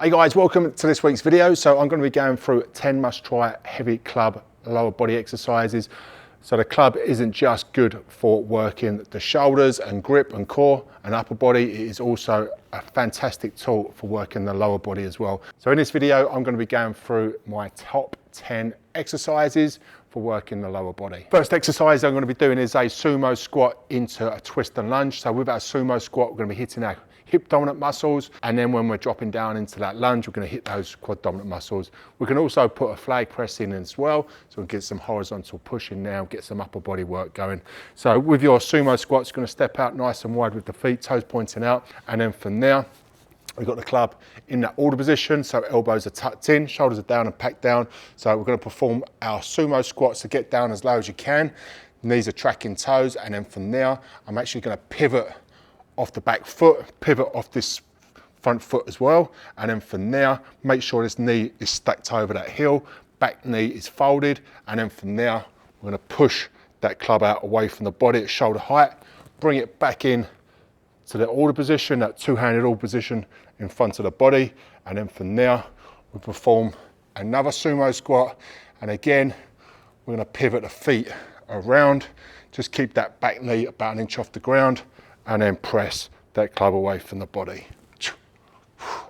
Hey guys, welcome to this week's video. So I'm going to be going through 10 must-try heavy club lower body exercises. So the club isn't just good for working the shoulders and grip and core and upper body, it is also a fantastic tool for working the lower body as well. So in this video, I'm going to be going through my top 10 exercises for working the lower body. First exercise I'm going to be doing is a sumo squat into a twist and lunge. So with our sumo squat, we're going to be hitting our hip dominant muscles, and then when we're dropping down into that lunge, we're going to hit those quad dominant muscles. We can also put a flag press in as well, so we can get some horizontal pushing now, get some upper body work going. So with your sumo squats, you're going to step out nice and wide with the feet, toes pointing out, and then from there, we've got the club in that order position, so elbows are tucked in, shoulders are down and packed down. So we're going to perform our sumo squats to get down as low as you can. Knees are tracking toes, and then from there, I'm actually going to pivot off the back foot, pivot off this front foot as well. And then from there, make sure this knee is stacked over that heel, back knee is folded. And then from there, we're going to push that club out away from the body at shoulder height, bring it back in to the order position, that two-handed order position in front of the body. And then from there, we perform another sumo squat. And again, we're going to pivot the feet around, just keep that back knee about an inch off the ground, and then press that club away from the body.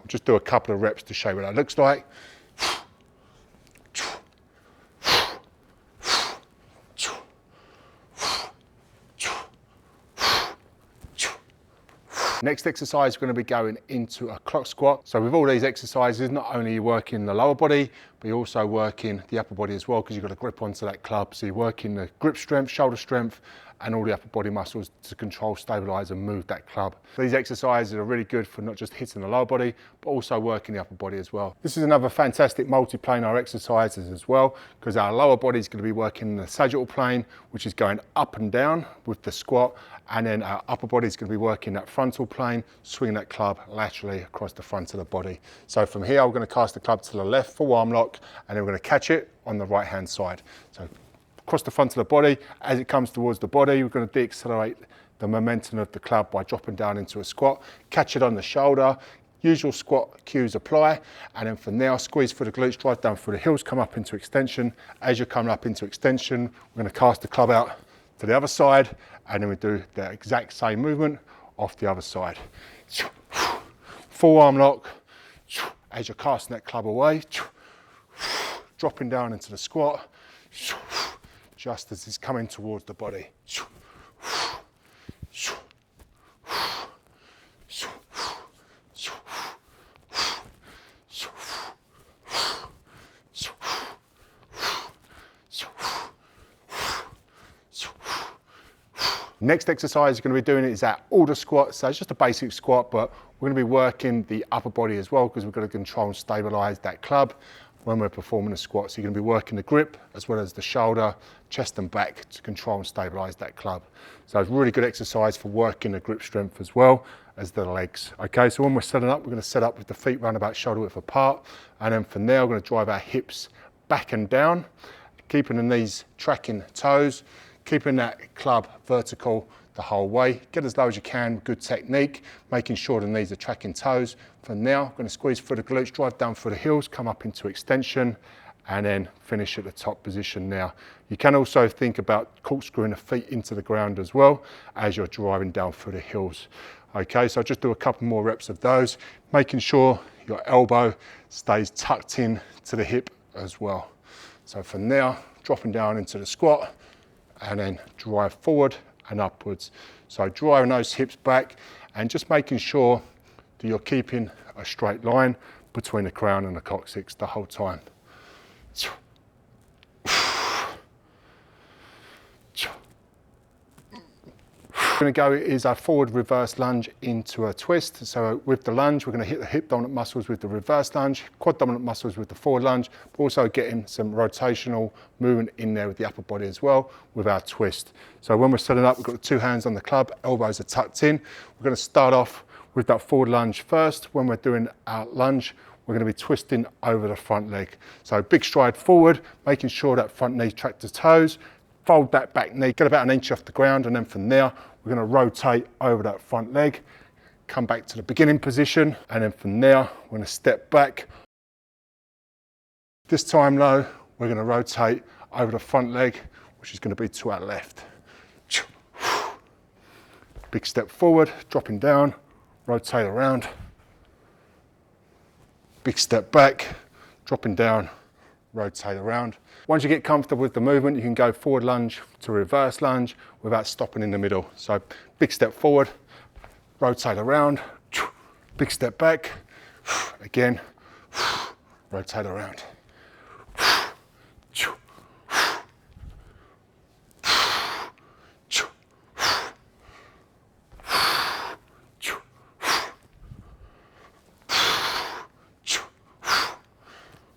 Just do a couple of reps to show you what that looks like. Next exercise, we're going to be going into a clock squat. So with all these exercises, not only are you working the lower body, but you're also working the upper body as well, because you've got to grip onto that club. So you're working the grip strength, shoulder strength, and all the upper body muscles to control, stabilize, and move that club. These exercises are really good for not just hitting the lower body, but also working the upper body as well. This is another fantastic multi-planar exercises as well, because our lower body is going to be working the sagittal plane, which is going up and down with the squat, and then our upper body is going to be working that frontal plane, swinging that club laterally across the front of the body. So from here, we're going to cast the club to the left, full arm lock, and then we're going to catch it on the right hand side. So across the front of the body, as it comes towards the body, we're going to de-accelerate the momentum of the club by dropping down into a squat, catch it on the shoulder, usual squat cues apply, and then from there, squeeze through the glutes, drive down through the heels, come up into extension. As you're coming up into extension, we're going to cast the club out to the other side, and then we do the exact same movement off the other side. Full arm lock, as you're casting that club away, dropping down into the squat, just as it's coming towards the body. Next exercise you're going to be doing is our order squat. So it's just a basic squat, but we're going to be working the upper body as well, because we're going to control and stabilize that club when we're performing the squat. So you're going to be working the grip as well as the shoulder, chest and back to control and stabilize that club. So it's a really good exercise for working the grip strength as well as the legs. Okay, so when we're setting up, we're going to set up with the feet round about shoulder width apart. And then from there, we're going to drive our hips back and down, keeping the knees tracking toes, keeping that club vertical the whole way. Get as low as you can, good technique, making sure the knees are tracking toes. From now, I'm going to squeeze through the glutes, drive down through the heels, come up into extension, and then finish at the top position now. You can also think about corkscrewing the feet into the ground as well as you're driving down through the heels. Okay, so I'll just do a couple more reps of those, making sure your elbow stays tucked in to the hip as well. So from now, dropping down into the squat, and then drive forward and upwards. So driving those hips back and just making sure that you're keeping a straight line between the crown and the coccyx the whole time. Going to go is our forward reverse lunge into a twist. So with the lunge, we're going to hit the hip dominant muscles with the reverse lunge, quad dominant muscles with the forward lunge, but also getting some rotational movement in there with the upper body as well with our twist. So when we're setting up, we've got the two hands on the club, elbows are tucked in. We're going to start off with that forward lunge first. When we're doing our lunge, we're going to be twisting over the front leg. So big stride forward, making sure that front knee tracks the toes, fold that back knee, get about an inch off the ground, and then from there, we're going to rotate over that front leg, come back to the beginning position, and then from there, we're gonna step back. This time though, we're gonna rotate over the front leg, which is gonna be to our left. Big step forward, dropping down, rotate around. Big step back, dropping down, rotate around. Once you get comfortable with the movement, you can go forward lunge to reverse lunge without stopping in the middle. So big step forward, rotate around, big step back, again, rotate around.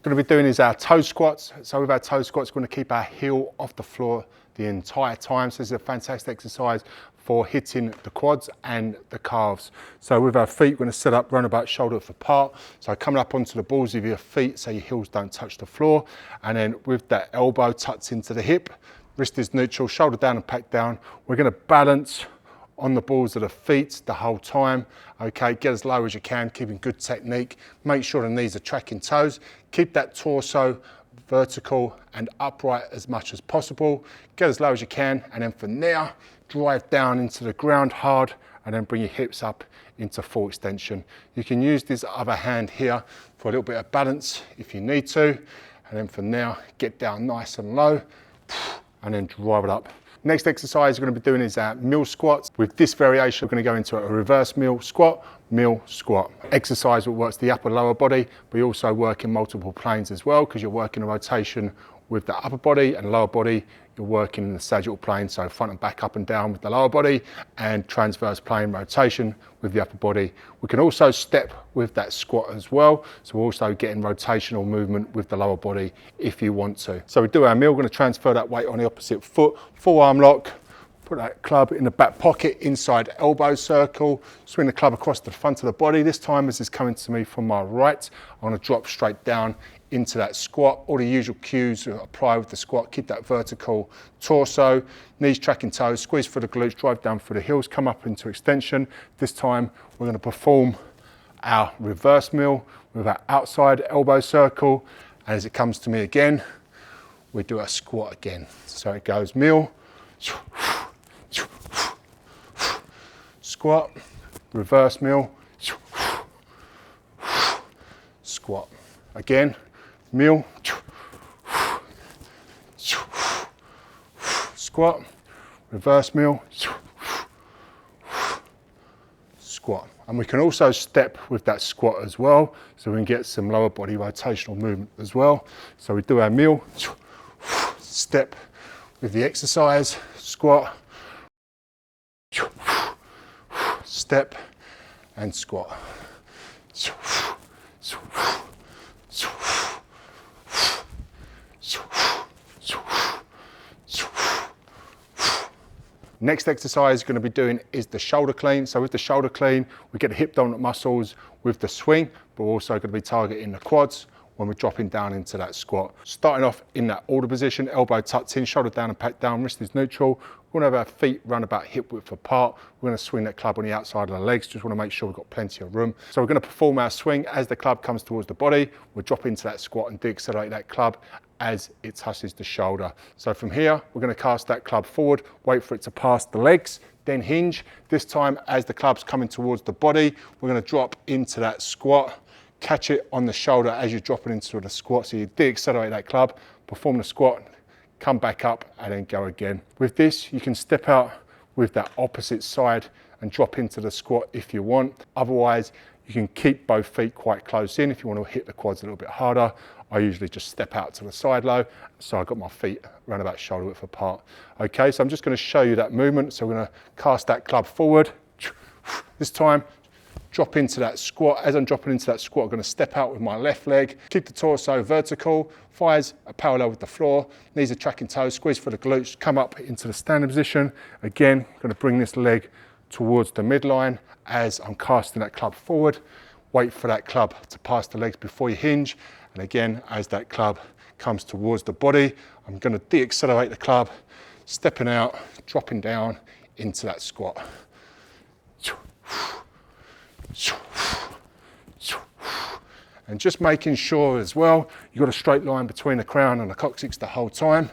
Going to be doing is our toe squats. So with our toe squats, we're going to keep our heel off the floor the entire time. So this is a fantastic exercise for hitting the quads and the calves. So with our feet, we're going to set up runabout shoulder width apart. So coming up onto the balls of your feet so your heels don't touch the floor. And then with that elbow tucked into the hip, wrist is neutral, shoulder down and pack down. We're going to balance on the balls of the feet the whole time. Okay, get as low as you can, keeping good technique. Make sure the knees are tracking toes. Keep that torso vertical and upright as much as possible. Get as low as you can, and then from there, drive down into the ground hard, and then bring your hips up into full extension. You can use this other hand here for a little bit of balance if you need to, and then from there, get down nice and low, and then drive it up. Next exercise we're going to be doing is our mill squats. With this variation, we're going to go into a reverse mill squat. Exercise that works the upper lower body, but you also work in multiple planes as well, because you're working a rotation with the upper body and lower body. You're working in the sagittal plane, so front and back, up and down with the lower body, and transverse plane rotation with the upper body. We can also step with that squat as well, so we're also getting rotational movement with the lower body if you want to. So we do our mill, we're going to transfer that weight on the opposite foot, full arm lock, put that club in the back pocket inside elbow circle, swing the club across the front of the body. This time this is coming to me from my right. I'm going to drop straight down into that squat. All the usual cues apply with the squat. Keep that vertical torso, knees tracking toes, squeeze through the glutes, drive down through the heels, come up into extension. This time we're going to perform our reverse mill with our outside elbow circle. And as it comes to me again, we do a squat again. So it goes mill, squat, reverse mill, squat. Again, mill, squat, reverse mill, squat. And we can also step with that squat as well, so we can get some lower body rotational movement as well. So we do our mill, step with the exercise, squat, step and squat. Next exercise you're going to be doing is the shoulder clean. So with the shoulder clean, we get the hip dominant muscles with the swing, but we're also going to be targeting the quads when we're dropping down into that squat. Starting off in that order position, elbow tucked in, shoulder down and packed down, wrist is neutral. We're going to have our feet run about hip width apart. We're going to swing that club on the outside of the legs. Just want to make sure we've got plenty of room. So we're going to perform our swing as the club comes towards the body. We'll drop into that squat and de-accelerate that club as it touches the shoulder. So from here, we're going to cast that club forward, wait for it to pass the legs, then hinge. This time, as the club's coming towards the body, we're going to drop into that squat, catch it on the shoulder as you're dropping into the squat. So you de-accelerate that club, perform the squat, come back up and then go again. With this, you can step out with that opposite side and drop into the squat if you want. Otherwise, you can keep both feet quite close in if you want to hit the quads a little bit harder. I usually just step out to the side low, so I've got my feet around about shoulder width apart. Okay, so I'm just going to show you that movement. So we're going to cast that club forward. This time, drop into that squat. As I'm dropping into that squat, I'm going to step out with my left leg, keep the torso vertical, thighs are parallel with the floor, knees are tracking toes, squeeze for the glutes, come up into the standing position. Again, I'm going to bring this leg towards the midline as I'm casting that club forward. Wait for that club to pass the legs before you hinge. And again, as that club comes towards the body, I'm going to de-accelerate the club, stepping out, dropping down into that squat. And just making sure as well, you've got a straight line between the crown and the coccyx the whole time.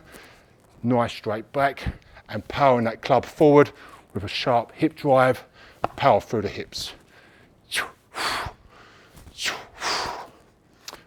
Nice straight back, and powering that club forward with a sharp hip drive, power through the hips.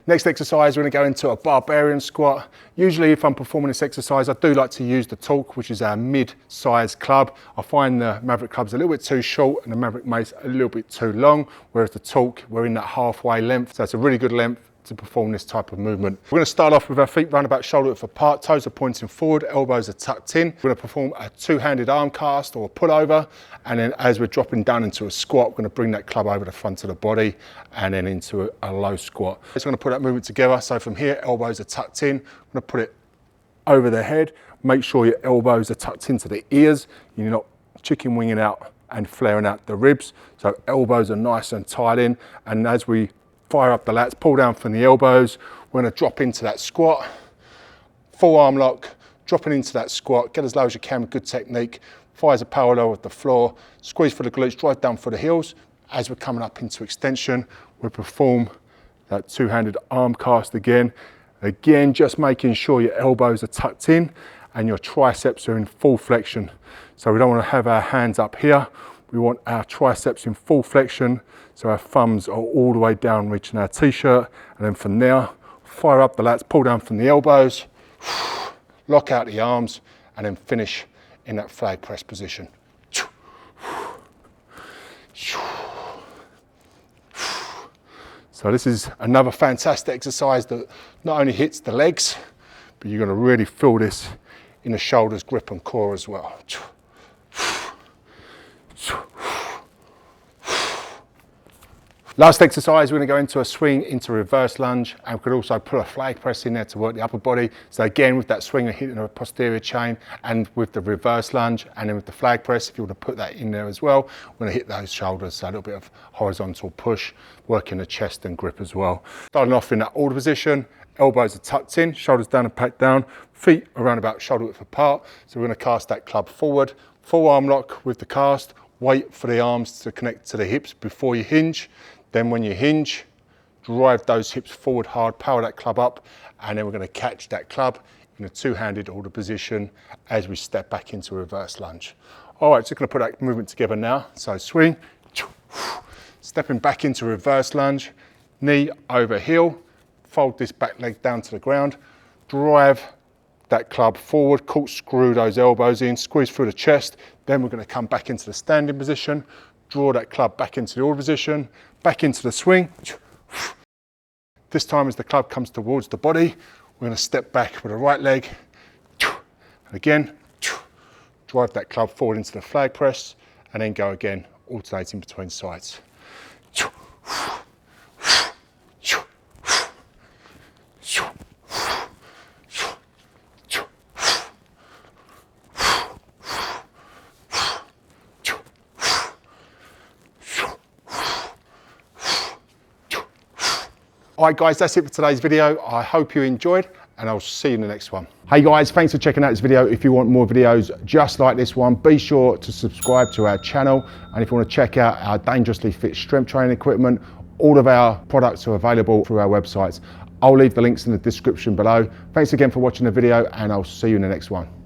Next exercise, we're going to go into a barbarian squat. Usually if I'm performing this exercise, I do like to use the Torque, which is our mid-sized club. I find the Maverick club's a little bit too short and the Maverick Mace a little bit too long, whereas the Torque, we're in that halfway length. So it's a really good length to perform this type of movement. We're going to start off with our feet round about shoulder width apart, toes are pointing forward, elbows are tucked in. We're going to perform a two-handed arm cast or a pullover, and then as we're dropping down into a squat, we're going to bring that club over the front of the body and then into a low squat. Just going to put that movement together. So from here, elbows are tucked in. I'm going to put it over the head. Make sure your elbows are tucked into the ears. You're not chicken winging out and flaring out the ribs. So elbows are nice and tight in, and as we fire up the lats, pull down from the elbows. We're going to drop into that squat, full arm lock, dropping into that squat, get as low as you can with good technique, thighs are parallel with the floor, squeeze for the glutes, drive down for the heels. As we're coming up into extension, we'll perform that two-handed arm cast again. Again, just making sure your elbows are tucked in and your triceps are in full flexion. So we don't want to have our hands up here. We want our triceps in full flexion, so our thumbs are all the way down reaching our t-shirt, and then from there, fire up the lats, pull down from the elbows, lock out the arms, and then finish in that flag press position. So this is another fantastic exercise that not only hits the legs, but you're going to really feel this in the shoulders, grip and core as well. Last exercise, we're going to go into a swing into reverse lunge, and we could also put a flag press in there to work the upper body. So again, with that swing, we're hitting a posterior chain, and with the reverse lunge, and then with the flag press, if you want to put that in there as well, we're going to hit those shoulders, so a little bit of horizontal push, working the chest and grip as well. Starting off in that order position, elbows are tucked in, shoulders down and back down, feet around about shoulder width apart. So we're going to cast that club forward, full arm lock with the cast, wait for the arms to connect to the hips before you hinge. Then when you hinge, drive those hips forward hard, power that club up, and then we're going to catch that club in a two-handed order position as we step back into reverse lunge. All right, so we're going to put that movement together now. So swing, stepping back into reverse lunge, knee over heel, fold this back leg down to the ground, drive that club forward, corkscrew those elbows in, squeeze through the chest. Then we're going to come back into the standing position, draw that club back into the order position, back into the swing. This time as the club comes towards the body, we're going to step back with the right leg. And again, drive that club forward into the flag press, and then go again, alternating between sides. All right guys, that's it for today's video. I hope you enjoyed, and I'll see you in the next one. Hey guys, thanks for checking out this video. If you want more videos just like this one, be sure to subscribe to our channel. And if you want to check out our Dangerously Fit strength training equipment, all of our products are available through our websites. I'll leave the links in the description below. Thanks again for watching the video, and I'll see you in the next one.